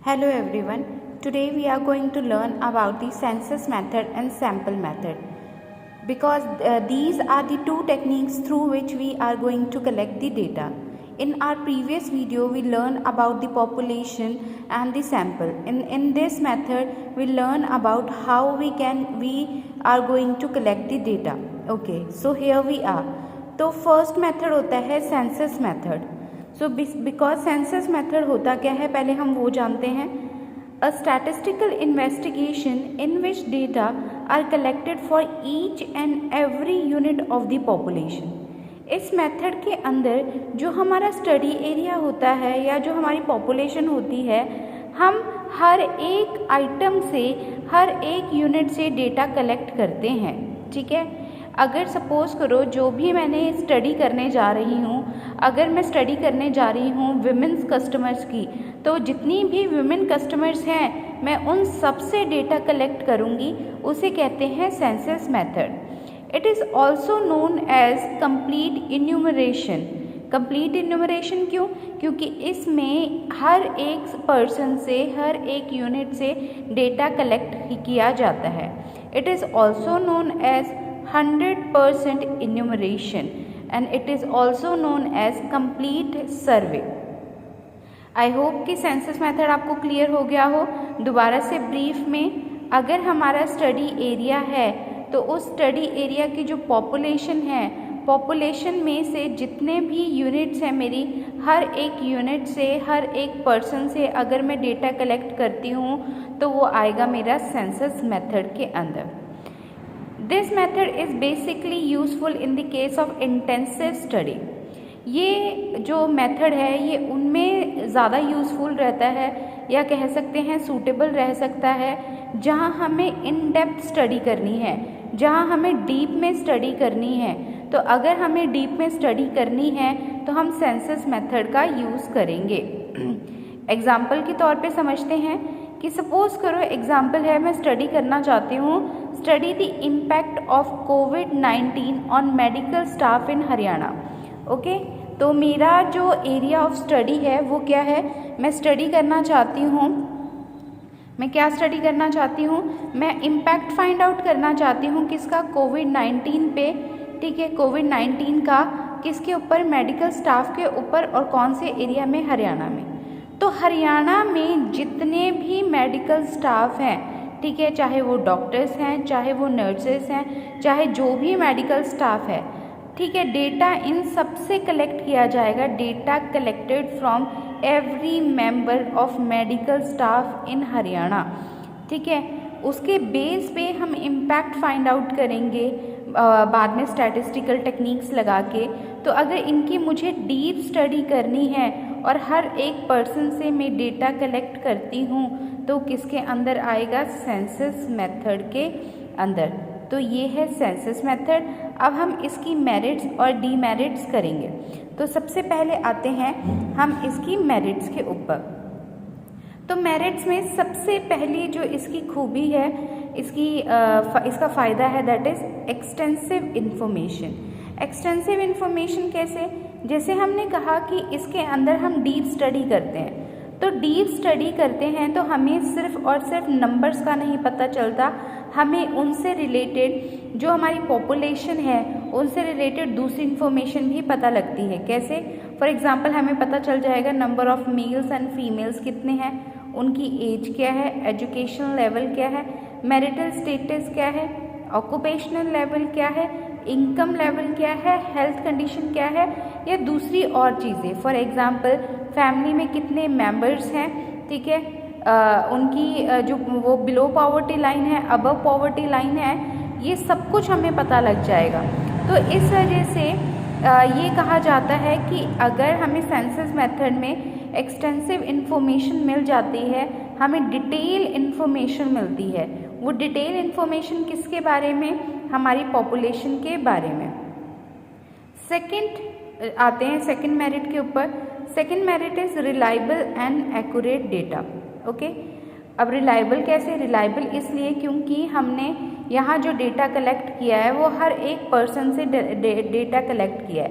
Hello everyone. Today we are going to learn about the census method and sample method because these are the two techniques through which we are going to collect the data. In our previous video we learned about the population and the sample. In this method we learn about how we are going to collect the data. Okay, so here we are. तो first method होता है census method. So because census method होता क्या है पहले हम वो जानते हैं. A statistical investigation in which data are collected for each and every unit of the population. इस मेथड के अंदर जो हमारा स्टडी एरिया होता है या जो हमारी पॉपुलेशन होती है, हम हर एक आइटम से हर एक यूनिट से डेटा कलेक्ट करते हैं. ठीक है. अगर सपोज़ करो जो भी मैंने स्टडी करने जा रही हूँ, अगर मैं स्टडी करने जा रही हूँ विमेंस कस्टमर्स की, तो जितनी भी विमेन कस्टमर्स हैं मैं उन सब से डेटा कलेक्ट करूँगी. उसे कहते हैं census method. It is also known as complete enumeration. Complete enumeration क्यों? क्योंकि इसमें हर एक पर्सन से हर एक यूनिट से डेटा कलेक्ट किया जाता है. It is also known as 100% enumeration and it is also known as complete survey. I hope कि सेंसस मेथड आपको क्लियर हो गया हो. दोबारा से ब्रीफ में, अगर हमारा स्टडी एरिया है तो उस स्टडी एरिया की जो पॉपुलेशन है, पॉपुलेशन में से जितने भी यूनिट्स हैं मेरी, हर एक यूनिट से हर एक पर्सन से अगर मैं डेटा कलेक्ट करती हूँ तो वो आएगा मेरा सेंसस मेथड के अंदर. This method is basically useful in the case of intensive study. ये जो मेथड है ये उनमें ज़्यादा यूज़फुल रहता है या कह सकते हैं सूटेबल रह सकता है जहाँ हमें इन डेप्थ स्टडी करनी है, जहाँ हमें डीप में स्टडी करनी है. तो अगर हमें डीप में स्टडी करनी है तो हम सेंसस मेथड का यूज़ करेंगे. एग्जाम्पल के तौर पे समझते हैं कि सपोज़ करो एग्जाम्पल है, मैं स्टडी करना चाहती हूँ, स्टडी द इम्पैक्ट ऑफ कोविड-19 on medical staff in Haryana. Okay, तो मेरा जो एरिया ऑफ स्टडी है वो क्या है, मैं स्टडी करना चाहती हूँ. मैं क्या स्टडी करना चाहती हूँ? मैं इम्पैक्ट फाइंड आउट करना चाहती हूँ. किसका? कोविड-19 पे. ठीक है, कोविड-19 का किसके ऊपर? मेडिकल स्टाफ के ऊपर. और कौन से एरिया में? हरियाणा में. तो हरियाणा में जितने भी मेडिकल स्टाफ हैं, ठीक है, चाहे वो डॉक्टर्स हैं, चाहे वो नर्सेस हैं, चाहे जो भी मेडिकल स्टाफ है, ठीक है, डेटा इन सब से कलेक्ट किया जाएगा. Data collected from every member of medical staff in Haryana. ठीक है, उसके बेस पे हम इम्पैक्ट फाइंड आउट करेंगे बाद में स्टैटिस्टिकल टेक्निक्स लगा के. तो अगर इनकी मुझे डीप स्टडी करनी है और हर एक पर्सन से मैं डेटा कलेक्ट करती हूँ तो किसके अंदर आएगा? सेंसस मेथड के अंदर. तो ये है सेंसस मेथड. अब हम इसकी मेरिट्स और डीमेरिट्स करेंगे. तो सबसे पहले आते हैं हम इसकी मेरिट्स के ऊपर. तो मेरिट्स में सबसे पहली जो इसकी खूबी है, इसका फ़ायदा है, that is extensive information. Extensive information कैसे? जैसे हमने कहा कि इसके अंदर हम डीप स्टडी करते हैं. तो डीप स्टडी करते हैं तो हमें सिर्फ और सिर्फ नंबर्स का नहीं पता चलता, हमें उनसे रिलेटेड जो हमारी पॉपुलेशन है उनसे रिलेटेड दूसरी इन्फॉर्मेशन भी पता लगती है. कैसे? फॉर एग्जांपल हमें पता चल जाएगा number of mails and females कितने हैं, उनकी एज क्या है, एजुकेशनल लेवल क्या है, मैरिटल स्टेटस क्या है, ऑक्यूपेशनल लेवल क्या है, इनकम लेवल क्या है, हेल्थ कंडीशन क्या है, या दूसरी और चीज़ें. फॉर एग्जांपल फैमिली में कितने मेंबर्स हैं, ठीक है, उनकी जो वो बिलो पॉवर्टी लाइन है, अबव पॉवर्टी लाइन है, ये सब कुछ हमें पता लग जाएगा. तो इस वजह से ये कहा जाता है कि अगर हमें सेंसस मेथड में एक्सटेंसिव इन्फॉर्मेशन मिल जाती है, हमें डिटेल इन्फॉर्मेशन मिलती है. वो डिटेल इन्फॉर्मेशन किसके बारे में? हमारी पॉपुलेशन के बारे में. सेकंड आते हैं सेकंड मेरिट के ऊपर. Second merit is reliable and accurate data. Okay, अब रिलायबल कैसे? रिलायबल इसलिए क्योंकि हमने यहाँ जो डेटा कलेक्ट किया है वो हर एक पर्सन से डेटा कलेक्ट किया है,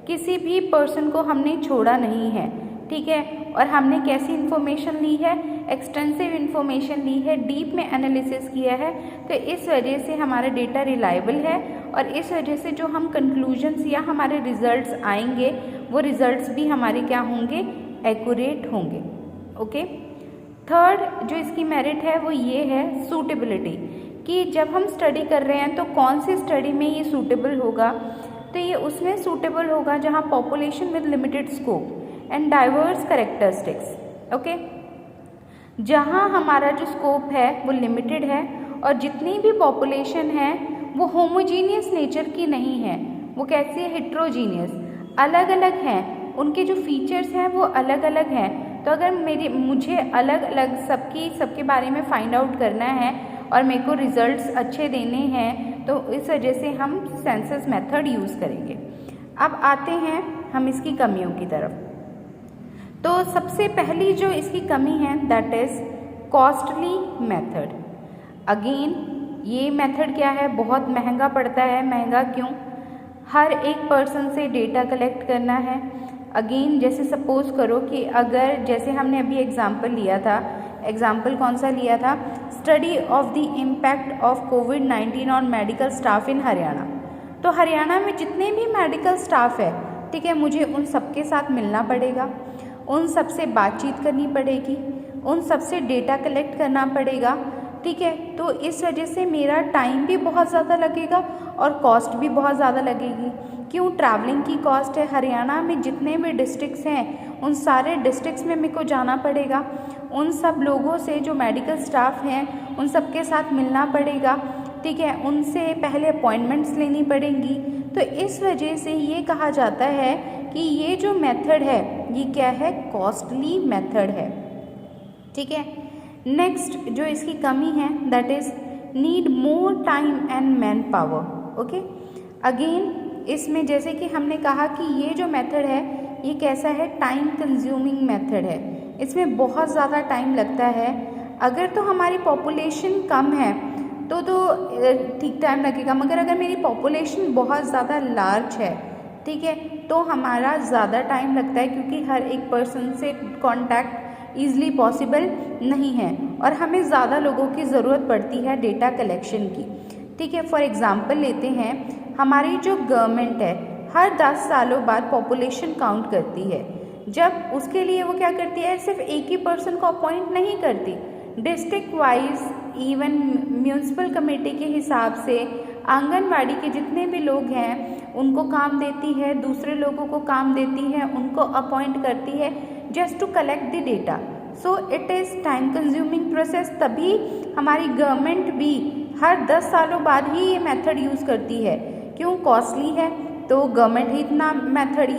किसी भी पर्सन को हमने छोड़ा नहीं है. ठीक है। और हमने कैसी इन्फॉर्मेशन ली है, एक्सटेंसिव इन्फॉर्मेशन ली है, डीप में एनालिसिस किया है, तो इस वजह से हमारा डेटा रिलायबल है और इस वजह से जो हम कंक्लूजन्स या हमारे रिजल्ट्स आएंगे वो रिजल्ट्स भी हमारे क्या होंगे, एक्यूरेट होंगे। ओके। थर्ड जो इसकी मेरिट है वो ये है सूटेबिलिटी, कि जब हम स्टडी कर रहे हैं तो कौन सी स्टडी में ये सूटेबल होगा, तो ये उसमें सूटेबल होगा जहाँ population with limited scope and diverse characteristics. Okay. जहाँ हमारा जो स्कोप है वो लिमिटेड है और जितनी भी पॉपुलेशन है वो होमोजीनियस नेचर की नहीं है, वो कैसी है, हेट्रोजीनियस, अलग अलग हैं, उनके जो फीचर्स हैं वो अलग अलग हैं। तो अगर मुझे अलग अलग सबके बारे में फाइंड आउट करना है और मेरे को रिजल्ट्स अच्छे देने हैं, तो इस वजह से हम सेंसस मेथड यूज़ करेंगे। अब आते हैं हम इसकी कमियों की तरफ। तो सबसे पहली जो इसकी कमी है that is costly method. Again ये मेथड क्या है, बहुत महंगा पड़ता है। महंगा क्यों, हर एक पर्सन से डेटा कलेक्ट करना है। अगेन जैसे सपोज करो कि अगर जैसे हमने अभी एग्जांपल लिया था, एग्जाम्पल कौन सा लिया था, study of the impact of कोविड-19 on medical staff in Haryana. तो हरियाणा में जितने भी मेडिकल स्टाफ है, ठीक है, मुझे उन सबके साथ मिलना पड़ेगा, उन सब से बातचीत करनी पड़ेगी, उन सब से डेटा कलेक्ट करना पड़ेगा, ठीक है। तो इस वजह से मेरा टाइम भी बहुत ज़्यादा लगेगा और कॉस्ट भी बहुत ज़्यादा लगेगी। क्यों, ट्रैवलिंग की कॉस्ट है, हरियाणा में जितने भी डिस्ट्रिक्ट्स हैं उन सारे डिस्ट्रिक्ट्स में मेरे को जाना पड़ेगा, उन सब लोगों से जो मेडिकल स्टाफ हैं उन सब के साथ मिलना पड़ेगा, ठीक है, उनसे पहले अपॉइंटमेंट्स लेनी पड़ेंगी। तो इस वजह से ये कहा जाता है कि ये जो मेथड है ये क्या है, कॉस्टली मेथड है, ठीक है। नेक्स्ट जो इसकी कमी है that is need more time and man power. Okay. Again इसमें जैसे कि हमने कहा कि ये जो मेथड है ये कैसा है, टाइम कंज्यूमिंग मेथड है, इसमें बहुत ज़्यादा टाइम लगता है। अगर तो हमारी पॉपुलेशन कम है तो ठीक टाइम लगेगा, मगर अगर मेरी पॉपुलेशन बहुत ज़्यादा लार्ज है, ठीक है, तो हमारा ज़्यादा टाइम लगता है क्योंकि हर एक पर्सन से कांटेक्ट ईज़िली पॉसिबल नहीं है और हमें ज़्यादा लोगों की ज़रूरत पड़ती है डेटा कलेक्शन की, ठीक है। फॉर एग्ज़ाम्पल लेते हैं, हमारी जो गवर्नमेंट है हर 10 सालों बाद पॉपुलेशन काउंट करती है। जब उसके लिए वो क्या करती है, सिर्फ एक ही पर्सन को अपॉइंट नहीं करती, district wise even municipal committee के हिसाब से आंगनवाड़ी के जितने भी लोग हैं उनको काम देती है, दूसरे लोगों को काम देती है, उनको अपॉइंट करती है just to collect the data. So it is time consuming process. तभी हमारी गवर्नमेंट भी हर 10 सालों बाद ही ये मेथड यूज़ करती है। क्यों, कॉस्टली है, तो गवर्नमेंट ही इतना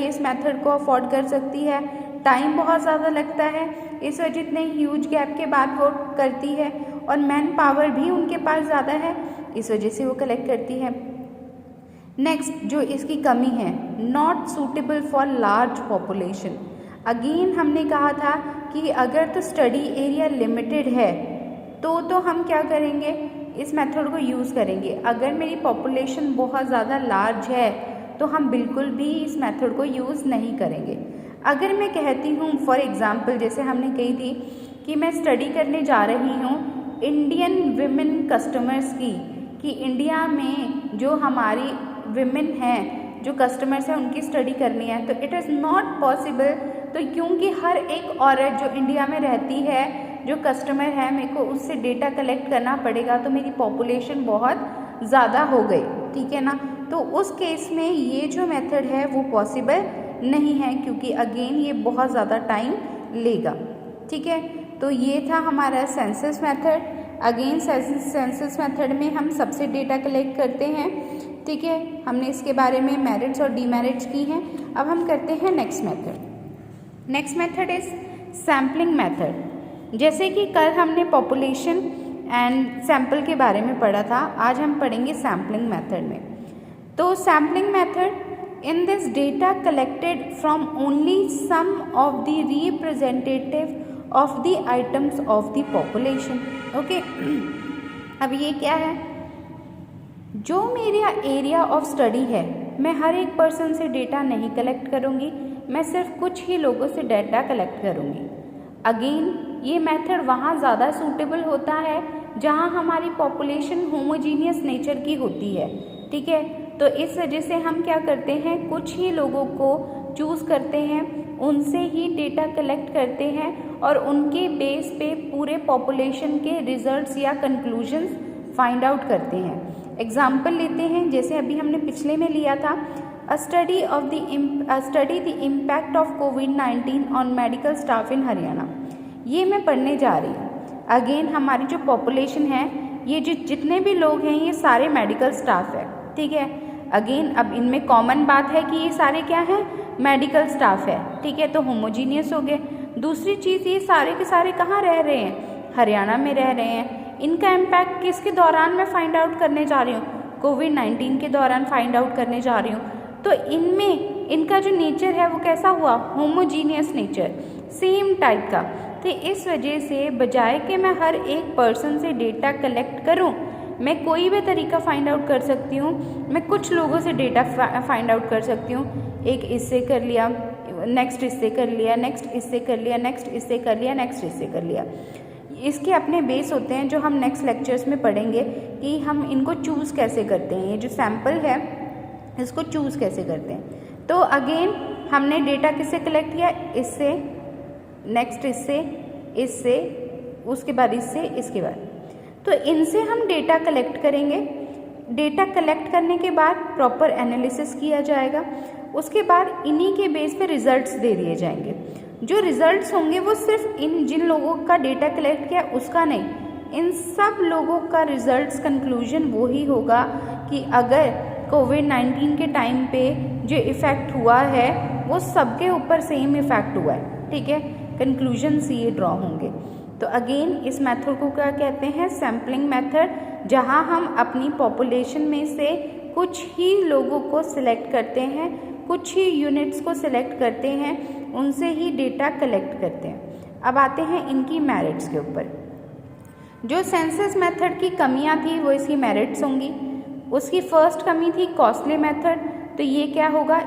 इस मेथड को अफोर्ड कर सकती है, टाइम बहुत ज़्यादा लगता है, इस वजह इतने ह्यूज गैप के बाद वो करती है और मैन पावर भी उनके पास ज़्यादा है, इस वजह से वो कलेक्ट करती है। नेक्स्ट जो इसकी कमी है, not suitable for large population. Again हमने कहा था कि अगर तो स्टडी एरिया लिमिटेड है तो हम क्या करेंगे, इस मेथड को यूज़ करेंगे। अगर मेरी पॉपुलेशन बहुत ज़्यादा लार्ज है तो हम बिल्कुल भी इस मेथड को यूज़ नहीं करेंगे। अगर मैं कहती हूँ फॉर एग्ज़ाम्पल, जैसे हमने कही थी कि मैं स्टडी करने जा रही हूँ इंडियन विमेन कस्टमर्स की, कि इंडिया में जो हमारी विमेन हैं, जो कस्टमर्स हैं, उनकी स्टडी करनी है, तो इट इज़ नॉट पॉसिबल। तो क्योंकि हर एक औरत जो इंडिया में रहती है, जो कस्टमर है, मेरे को उससे डेटा कलेक्ट करना पड़ेगा, तो मेरी पॉपुलेशन बहुत ज़्यादा हो गई, ठीक है ना। तो उस केस में ये जो मेथड है वो पॉसिबल नहीं है क्योंकि अगेन ये बहुत ज़्यादा टाइम लेगा, ठीक है। तो ये था हमारा census method. Again census method में हम सबसे डेटा कलेक्ट करते हैं, ठीक है। हमने इसके बारे में मेरिट्स और डीमेरिट्स की हैं। अब हम करते हैं next method. Next method is sampling method. जैसे कि कल हमने पॉपुलेशन एंड सैम्पल के बारे में पढ़ा था, आज हम पढ़ेंगे सैम्पलिंग मेथड में। तो sampling method, in this data collected from only some of the representative of the items of the population. Okay. अब ये क्या है, जो मेरा एरिया ऑफ स्टडी है, मैं हर एक पर्सन से डेटा नहीं कलेक्ट करूँगी, मैं सिर्फ कुछ ही लोगों से डाटा कलेक्ट करूँगी। अगेन ये मेथड वहाँ ज़्यादा सूटेबल होता है जहाँ हमारी पॉपुलेशन होमोजीनियस नेचर की होती है, ठीक है। तो इस वजह से हम क्या करते हैं, कुछ ही लोगों को चूज़ करते हैं, उनसे ही डेटा कलेक्ट करते हैं और उनके बेस पे पूरे पॉपुलेशन के रिजल्ट्स या कंक्लूजन्स फाइंड आउट करते हैं। एग्जाम्पल लेते हैं, जैसे अभी हमने पिछले में लिया था, स्टडी द इम्पैक्ट ऑफ कोविड-19 on medical staff in Haryana. ये मैं पढ़ने जा रही हूँ। अगेन हमारी जो पॉपुलेशन है, ये जो जितने भी लोग हैं ये सारे मेडिकल स्टाफ है, ठीक है। अगेन अब इनमें कॉमन बात है कि ये सारे क्या हैं, मेडिकल स्टाफ है, ठीक है। तो होमोजीनियस हो गए। दूसरी चीज़, ये सारे के सारे कहाँ रह रहे हैं, हरियाणा में रह रहे हैं। इनका इम्पैक्ट किसके दौरान मैं फाइंड आउट करने जा रही हूँ, कोविड-19 के दौरान फाइंड आउट करने जा रही हूँ। तो इनमें इनका जो नेचर है वो कैसा हुआ, होमोजीनियस नेचर, सेम टाइप का। तो इस वजह से बजाय कि मैं हर एक पर्सन से डेटा कलेक्ट करूं, मैं कोई भी तरीका फाइंड आउट कर सकती हूं। मैं कुछ लोगों से डेटा फाइंड आउट कर सकती हूं। एक इससे कर लिया, नेक्स्ट इससे कर लिया, नेक्स्ट इससे कर लिया, नेक्स्ट इससे कर लिया, नेक्स्ट इससे कर लिया। इसके अपने बेस होते हैं जो हम नेक्स्ट लेक्चर्स में पढ़ेंगे कि हम इनको चूज़ कैसे करते हैं। ये जो सैम्पल है इसको चूज़ कैसे करते हैं। तो अगेन हमने डेटा किससे कलेक्ट किया, इससे, नेक्स्ट इससे, उसके बाद इससे, इसके बाद। तो इनसे हम डेटा कलेक्ट करेंगे। डेटा कलेक्ट करने के बाद प्रॉपर एनालिसिस किया जाएगा। उसके बाद इन्हीं के बेस पे रिजल्ट्स दे दिए जाएंगे। जो रिजल्ट्स होंगे वो सिर्फ इन जिन लोगों का डेटा कलेक्ट किया उसका नहीं, इन सब लोगों का रिजल्ट्स कंक्लूजन वो ही होगा कि अगर कोविड-19 के टाइम पे जो इफ़ेक्ट हुआ है वो सबके ऊपर सेम इफ़ेक्ट हुआ है, ठीक है। कंक्लूजन्स ये ड्रॉ होंगे। तो अगेन इस मेथड को क्या कहते हैं, सैम्पलिंग मेथड, जहां हम अपनी पॉपुलेशन में से कुछ ही लोगों को सिलेक्ट करते हैं, कुछ ही यूनिट्स को सिलेक्ट करते हैं, उनसे ही डेटा कलेक्ट करते हैं। अब आते हैं इनकी मेरिट्स के ऊपर। जो सेंसस मेथड की कमियां थी वो इसकी मेरिट्स होंगी। उसकी फर्स्ट कमी थी कॉस्टली मेथड, तो ये क्या होगा,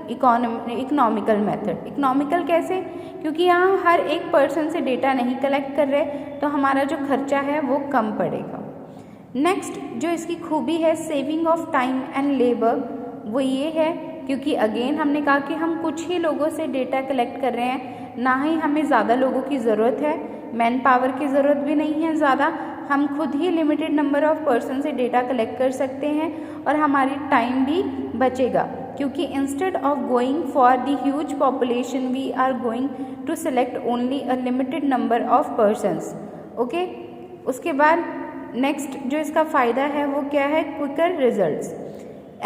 इकोनॉमिकल मेथड। इकोनॉमिकल कैसे, क्योंकि यहाँ हर एक पर्सन से डेटा नहीं कलेक्ट कर रहे, तो हमारा जो खर्चा है वो कम पड़ेगा। नेक्स्ट जो इसकी खूबी है, saving of time and labour, वो ये है क्योंकि अगेन हमने कहा कि हम कुछ ही लोगों से डेटा कलेक्ट कर रहे हैं, ना ही हमें ज़्यादा लोगों की ज़रूरत है, मैन पावर की ज़रूरत भी नहीं है ज़्यादा, हम खुद ही लिमिटेड नंबर ऑफ पर्सन से डेटा कलेक्ट कर सकते हैं और हमारी टाइम भी बचेगा, क्योंकि instead of going for the huge population we are going to select only a limited number of persons, okay. उसके बाद नेक्स्ट जो इसका फ़ायदा है वो क्या है, quicker results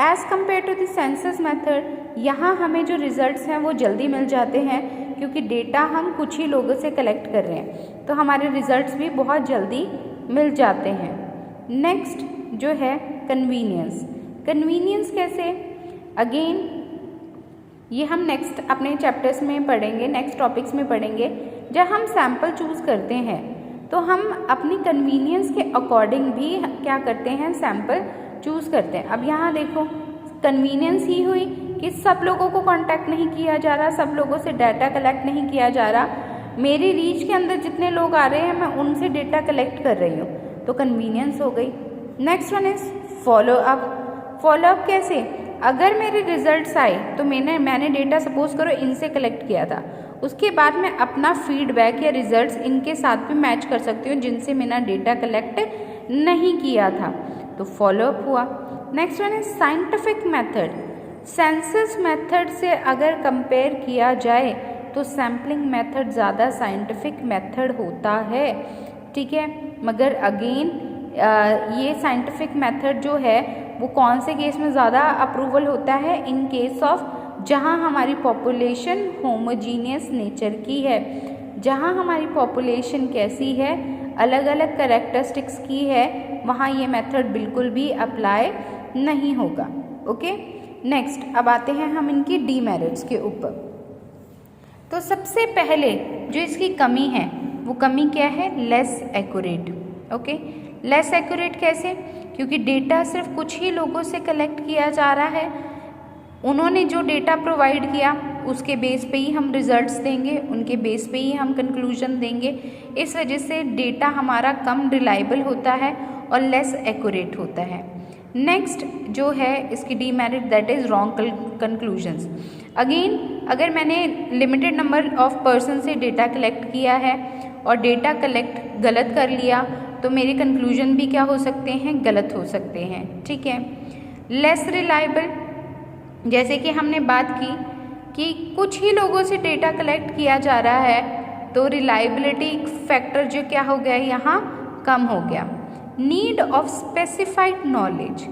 as compare to the census method. यहाँ हमें जो रिजल्ट्स हैं वो जल्दी मिल जाते हैं क्योंकि डेटा हम कुछ ही लोगों से कलेक्ट कर रहे हैं, तो हमारे रिजल्ट्स भी बहुत जल्दी मिल जाते हैं। नेक्स्ट जो है कन्वीनियंस। कन्वीनियंस कैसे, अगेन ये हम नेक्स्ट अपने चैप्टर्स में पढ़ेंगे, नेक्स्ट टॉपिक्स में पढ़ेंगे। जब हम सैम्पल चूज़ करते हैं तो हम अपनी कन्वीनियंस के अकॉर्डिंग भी क्या करते हैं, सैम्पल चूज़ करते हैं। अब यहाँ देखो कन्वीनियंस ही हुई कि सब लोगों को कांटेक्ट नहीं किया जा रहा, सब लोगों से डाटा कलेक्ट नहीं किया जा रहा, मेरी रीच के अंदर जितने लोग आ रहे हैं मैं उनसे डेटा कलेक्ट कर रही हूँ, तो कन्वीनियंस हो गई। Next one is follow up. Follow up कैसे, अगर मेरे रिजल्ट्स आए तो मैंने डेटा सपोज करो इनसे कलेक्ट किया था, उसके बाद मैं अपना फीडबैक या रिजल्ट्स इनके साथ भी मैच कर सकती हूँ जिनसे मैंने डेटा कलेक्ट नहीं किया था, तो फॉलो अप हुआ। Next one is scientific method. Census method से अगर कंपेयर किया जाए तो सैम्पलिंग मेथड ज़्यादा साइंटिफिक मेथड होता है, ठीक है। मगर अगेन ये साइंटिफिक मेथड जो है वो कौन से केस में ज़्यादा अप्रूवल होता है, इन केस ऑफ जहाँ हमारी पॉपुलेशन होमोजीनियस नेचर की है, जहाँ हमारी पॉपुलेशन कैसी है, अलग अलग कैरेक्टरिस्टिक्स की है, वहाँ ये मेथड बिल्कुल भी अप्लाई नहीं होगा, ओके। नेक्स्ट अब आते हैं हम इनकी डीमेरिट्स के ऊपर। तो सबसे पहले जो इसकी कमी है वो कमी क्या है, less accurate, okay. Less accurate कैसे, क्योंकि डेटा सिर्फ कुछ ही लोगों से कलेक्ट किया जा रहा है, उन्होंने जो डेटा प्रोवाइड किया उसके बेस पे ही हम रिजल्ट्स देंगे, उनके बेस पे ही हम कंक्लूजन देंगे। इस वजह से डेटा हमारा कम रिलायबल होता है और लेस एक्यूरेट होता है। नेक्स्ट जो है इसकी demerit that is wrong conclusions. Again अगर मैंने लिमिटेड नंबर ऑफ पर्सन से डेटा कलेक्ट किया है और डेटा कलेक्ट गलत कर लिया तो मेरे कंक्लूजन भी क्या हो सकते हैं, गलत हो सकते हैं। ठीक है। लेस रिलायबल, जैसे कि हमने बात की कि कुछ ही लोगों से डेटा कलेक्ट किया जा रहा है तो रिलायबिलिटी फैक्टर जो क्या हो गया, यहाँ कम हो गया। नीड ऑफ स्पेसिफाइड नॉलेज,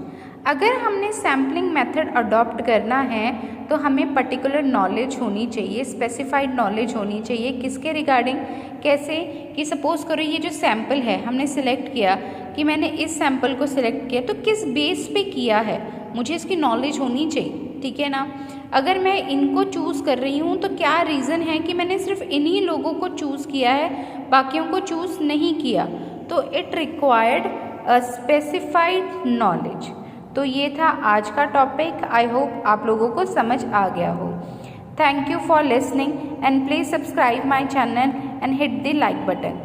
अगर हमने सैम्पलिंग मेथड अडॉप्ट करना है तो हमें पर्टिकुलर नॉलेज होनी चाहिए, स्पेसिफाइड नॉलेज होनी चाहिए। किसके रिगार्डिंग, कैसे कि सपोज करो ये जो सैम्पल है हमने सिलेक्ट किया कि मैंने इस सैम्पल को सिलेक्ट किया तो किस बेस पे किया है, मुझे इसकी नॉलेज होनी चाहिए। ठीक है ना। अगर मैं इनको चूज़ कर रही हूँ तो क्या रीज़न है कि मैंने सिर्फ इन्हीं लोगों को चूज़ किया है, बाकियों को चूज़ नहीं किया, तो it required a specified knowledge. तो ये था आज का टॉपिक। आई होप आप लोगों को समझ आ गया हो। Thank you for listening and please subscribe my channel and hit the like button.